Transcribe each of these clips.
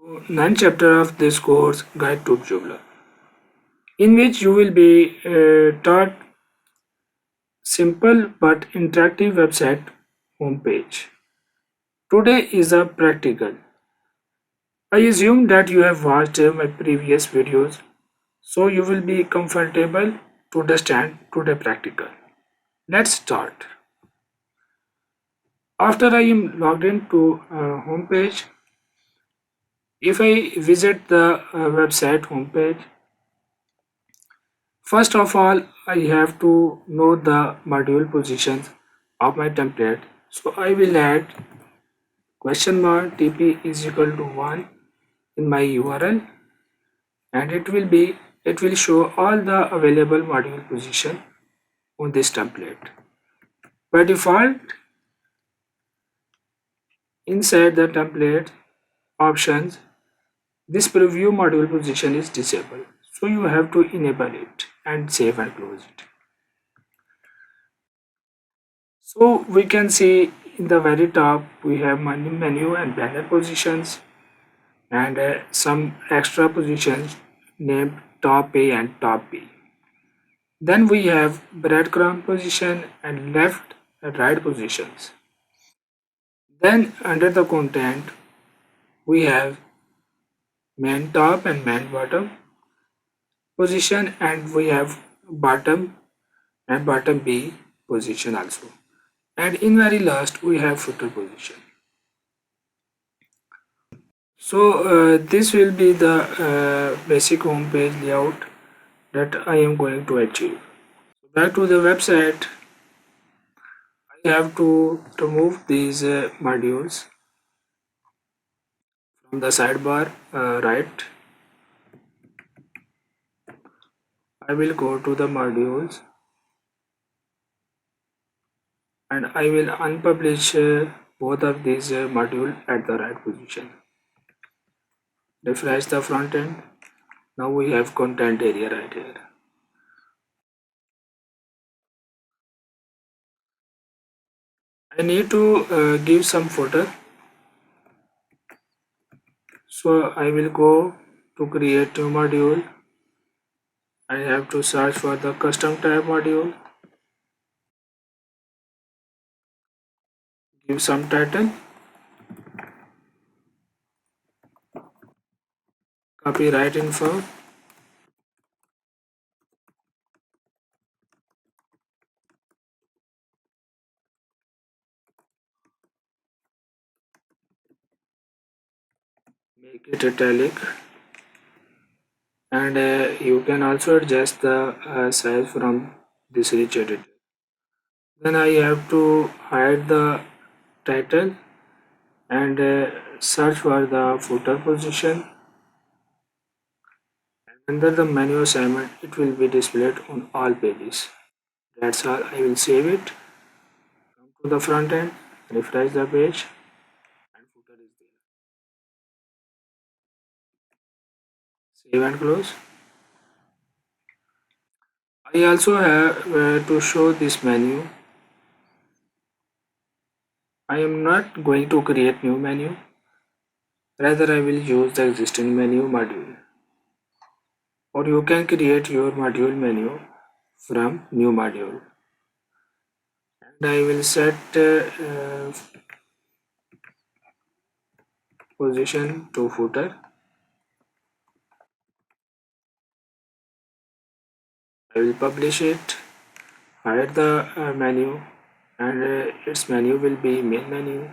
Ninth chapter of this course, Guide to Joomla, in which you will be taught simple but interactive website homepage. Today is a practical. I assume that you have watched my previous videos, so you will be comfortable to understand today practical. Let's start. After I am logged into homepage, if I visit the website homepage, first of all, I have to know the module positions of my template. So I will add question mark tp is equal to 1 in my URL, and it will show all the available module position on this template. By default, inside the template options, this preview module position is disabled. So you have to enable it and save and close it. So we can see in the very top we have menu and banner positions, and some extra positions named top A and top B. Then we have breadcrumb position and left and right positions. Then under the content we have main top and main bottom position, and we have bottom and bottom B position also. And in very last we have footer position. So this will be the basic home page layout that I am going to achieve. Back to the website, I have to remove these modules from the sidebar right. I will go to the modules and I will unpublish both of these modules at the right position. Refresh the front end. Now we have content area right here. I need to give some footer. So I will go to create new module. I have to search for the custom tab module. Give some title. Copyright info. Make it italic. And you can also adjust the size from this rich editor. Then I have to hide the title and search for the footer position. Under the menu assignment, it will be displayed on all pages. That's all. I will save it. Come to the front end, refresh the page, and footer is there. Save and close. I also have to show this menu. I am not going to create new menu. Rather, I will use the existing menu module. Or you can create your module menu from new module. And I will set position to footer. I will publish it, hide the menu, and its menu will be main menu.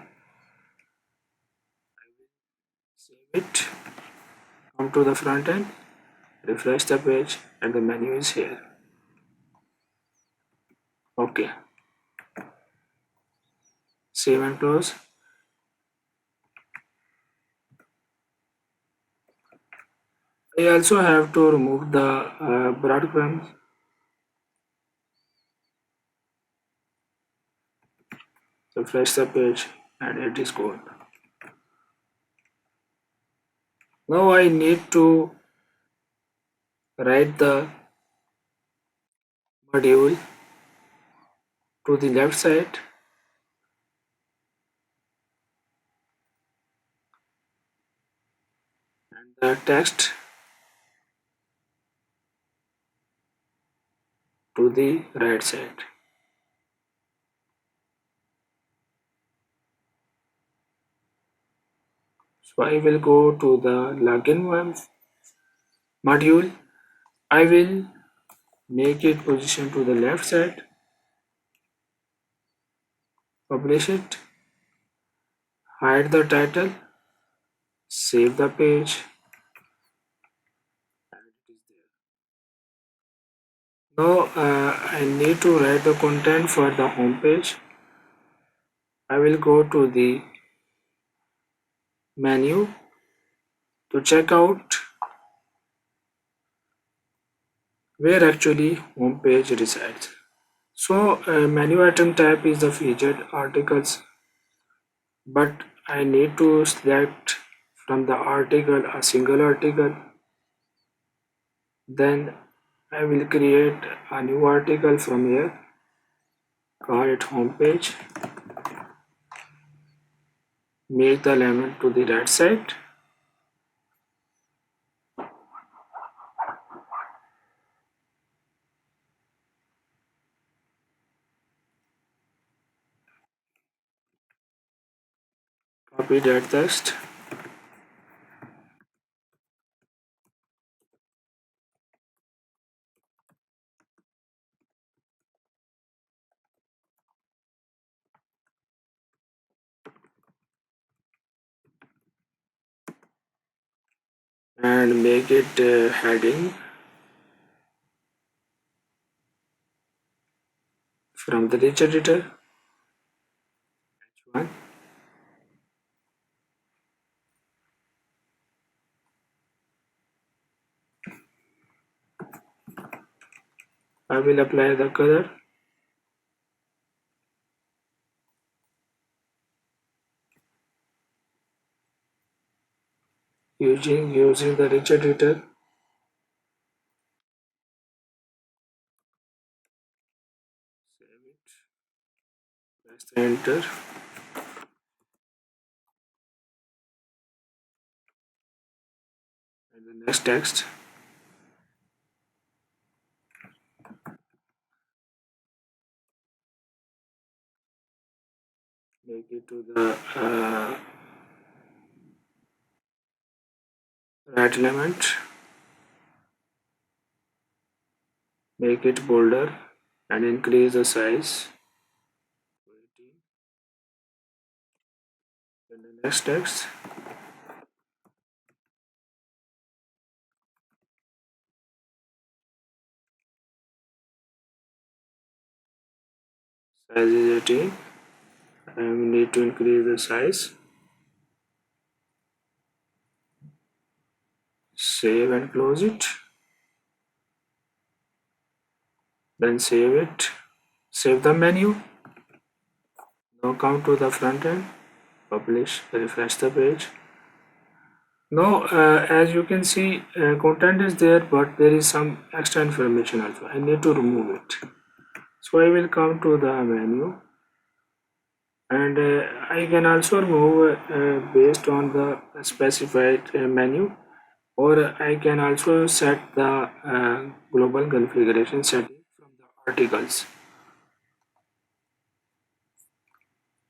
Save it, come to the front end, refresh the page, and the menu is here. Okay, save and close. I also have to remove the breadcrumbs. Refresh the page, and it is gone. Now I need to write the module to the left side. the text to the right side. So I will go to the login module. I will make it position to the left side, publish it, hide the title, save the page. Now I need to write the content for the home page. I will go to the menu to check out where actually home page resides. So menu item type is the featured articles, but I need to select from the article a single article. Then I will create a new article from here, call it home page, make the element to the right side, copy that text and make it heading from the rich editor. One. I will apply the color using the rich editor. Save it, press the enter, and the next text. Make it to the right element, make it bolder and increase the size. And the next text, size is 18. I need to increase the size. Save and close it. Then save it. Save the menu. Now come to the front end. Publish. Refresh the page. Now, as you can see, content is there, but there is some extra information also. I need to remove it. So I will come to the menu, and I can also remove based on the specified menu, or I can also set the global configuration setting from the articles.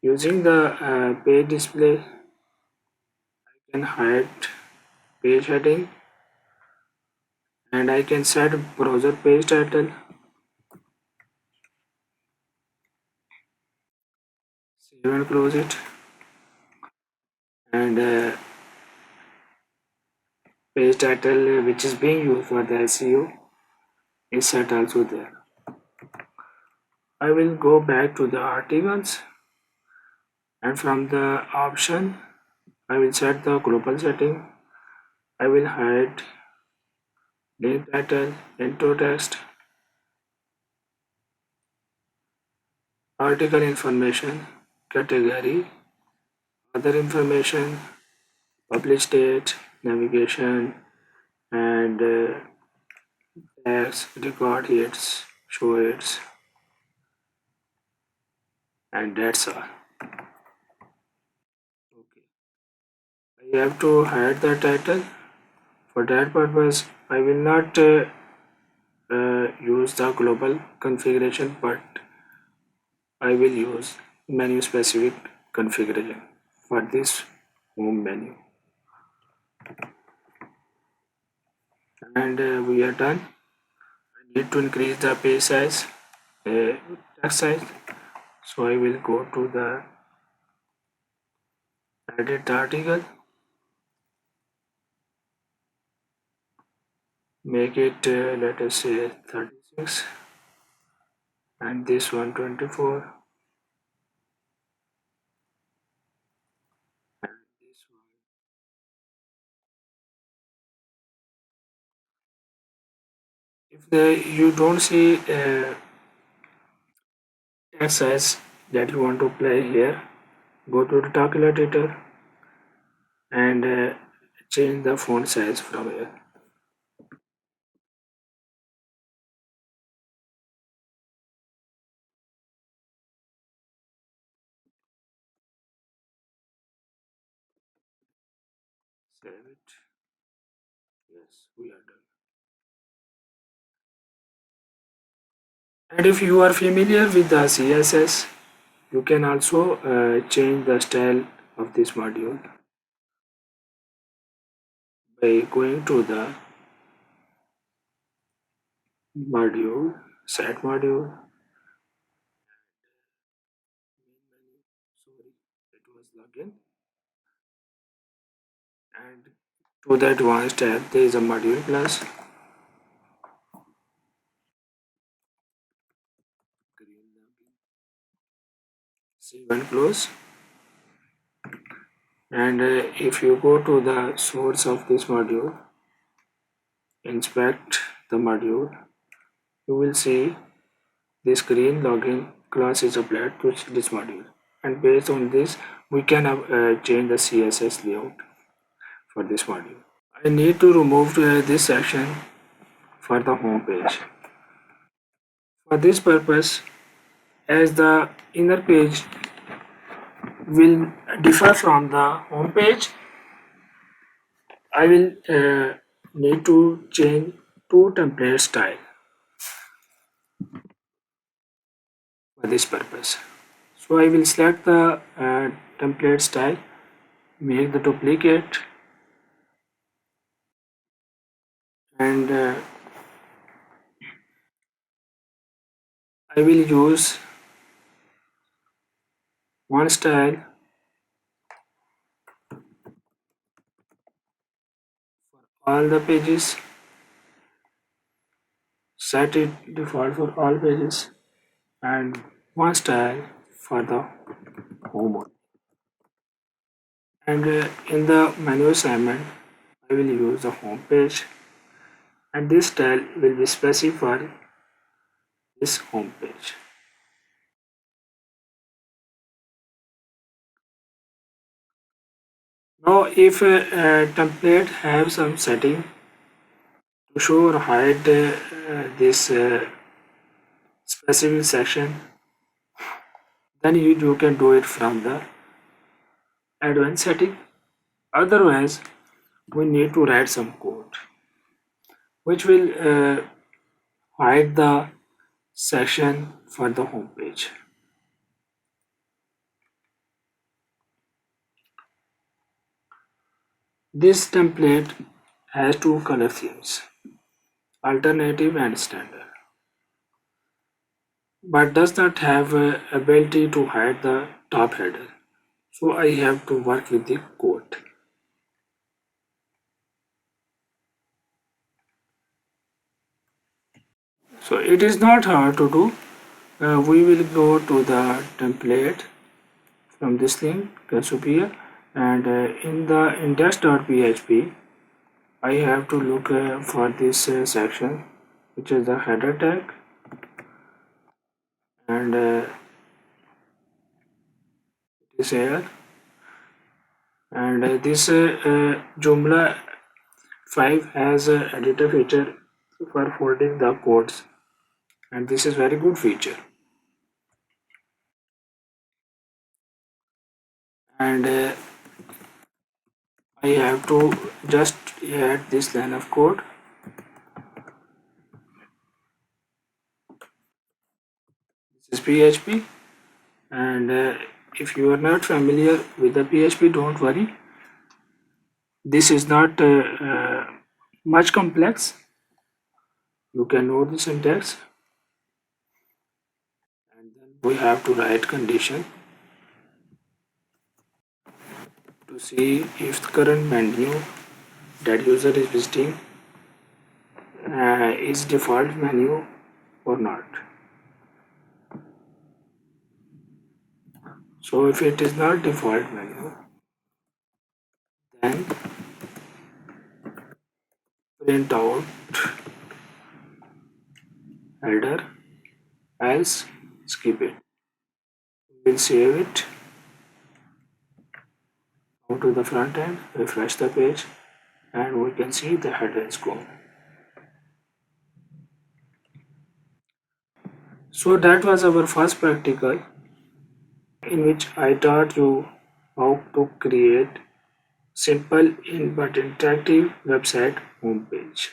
Using the page display, I can hide page heading, and I can set browser page title. Save and close it, and page title which is being used for the SEO is set also there. I will go back to the articles, and from the option I will set the global setting. I will hide link title, intro text, article information, category, other information, publish date, navigation, and tags, record hits, show hits, and that's all. Okay. I have to hide the title For that purpose, I will not use the global configuration, but I will use menu specific configuration for this home menu. And we are done. I need to increase the page size, text size. So I will go to the edit the article, make it let us say 36, and this one 24, and this one. If you don't see text size that you want to play here, go to the calculator and change the font size from here. Save it. Yes, we are done. And if you are familiar with the CSS, you can also change the style of this module by going to the module, set module. Sorry, it was login. And to the advanced tab, there is a module plus. Save and close. And if you go to the source of this module, inspect the module, you will see this green login class is applied to this module. And based on this, we can change the CSS layout for this module. I need to remove this section for the home page. For this purpose, as the inner page will differ from the home page, I will need to change two template style for this purpose. So I will select the template style, make the duplicate, and I will use one style all the pages, set it default for all pages, and one style for the home. And in the menu assignment, I will use the home page, and this style will be specific for this home page. Now, if a template have some setting to show or hide this specific section, then you can do it from the advanced setting. Otherwise, we need to write some code which will hide the section for the home page. This template has two color themes, alternative and standard, but does not have ability to hide the top header. So I have to work with the code. So it is not hard to do. We will go to the template from this link, Cassiopeia, and in the index.php, I have to look for this section, which is the header tag, and it is here. And this Joomla 5 has a editor feature for folding the codes, and this is very good feature. And I have to just add this line of code. This is PHP, and if you are not familiar with the PHP, don't worry. This is not much complex. You can know the syntax, and then we have to write condition to see if the current menu that user is visiting is default menu or not. So if it is not default menu, then print out header, else skip it. We'll save it, go to the front end, refresh the page, and we can see the header is gone. So that was our first practical in which I taught you how to create simple but interactive website homepage.